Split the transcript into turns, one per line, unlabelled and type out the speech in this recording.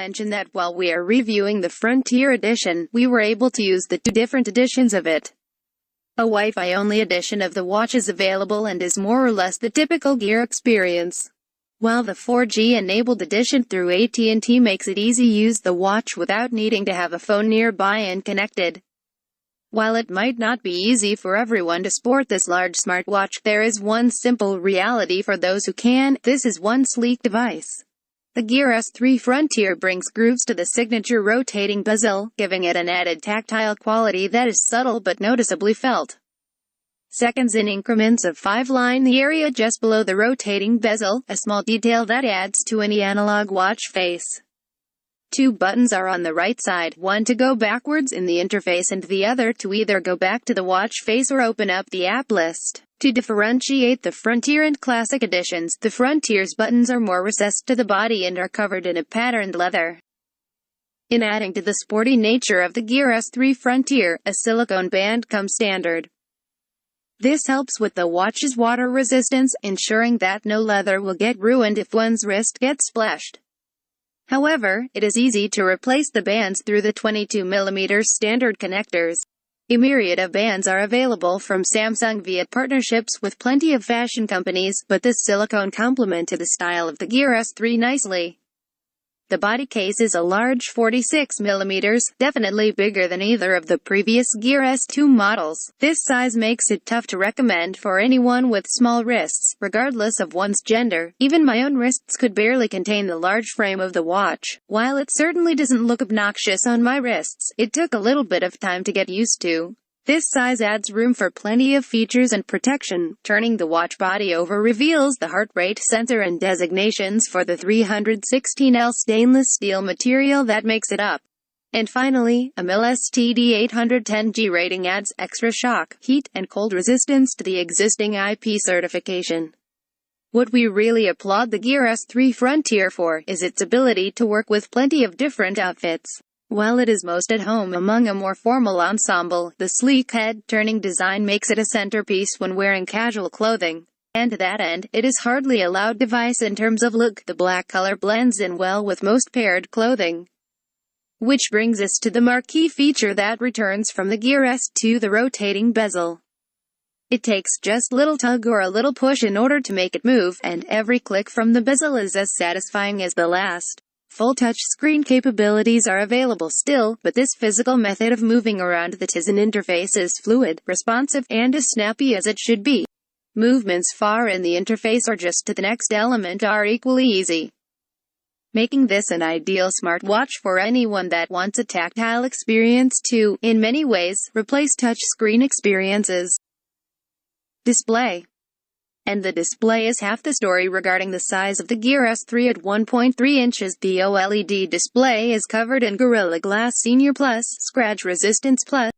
mention that while we are reviewing the Frontier edition, we were able to use the two different editions of it. A Wi-Fi only edition of the watch is available and is more or less the typical Gear experience, while the 4G enabled edition through AT&T makes it easy to use the watch without needing to have a phone nearby and connected. While it might not be easy for everyone to sport this large smartwatch, there is one simple reality for those who can. This is one sleek device. The Gear S3 Frontier brings grooves to the signature rotating bezel, giving it an added tactile quality that is subtle but noticeably felt. Seconds in increments of 5 line the area just below the rotating bezel, a small detail that adds to any analog watch face. 2 buttons are on the right side, one to go backwards in the interface and the other to either go back to the watch face or open up the app list. To differentiate the Frontier and Classic editions, the Frontier's buttons are more recessed to the body and are covered in a patterned leather. In adding to the sporty nature of the Gear S3 Frontier, a silicone band comes standard. This helps with the watch's water resistance, ensuring that no leather will get ruined if one's wrist gets splashed. However, it is easy to replace the bands through the 22mm standard connectors. A myriad of bands are available from Samsung via partnerships with plenty of fashion companies, but this silicone complemented the style of the Gear S3 nicely. The body case is a large 46mm, definitely bigger than either of the previous Gear S2 models. This size makes it tough to recommend for anyone with small wrists, regardless of one's gender. Even my own wrists could barely contain the large frame of the watch. While it certainly doesn't look obnoxious on my wrists, it took a little bit of time to get used to. This size adds room for plenty of features and protection. Turning the watch body over reveals the heart rate sensor and designations for the 316L stainless steel material that makes it up. And finally, a MIL STD 810G rating adds extra shock, heat, and cold resistance to the existing IP certification. What we really applaud the Gear S3 Frontier for is its ability to work with plenty of different outfits. While it is most at home among a more formal ensemble, the sleek head-turning design makes it a centerpiece when wearing casual clothing. And to that end, it is hardly a loud device in terms of look. The black color blends in well with most paired clothing. Which brings us to the marquee feature that returns from the Gear S2, the rotating bezel. It takes just a little tug or a little push in order to make it move, and every click from the bezel is as satisfying as the last. Full touchscreen capabilities are available still, but this physical method of moving around the Tizen interface is fluid, responsive, and as snappy as it should be. Movements far in the interface or just to the next element are equally easy, making this an ideal smartwatch for anyone that wants a tactile experience to, in many ways, replace touchscreen experiences. Display. And the display is half the story regarding the size of the Gear S3 at 1.3 inches. The OLED display is covered in Gorilla Glass Senior Plus, Scratch Resistance Plus,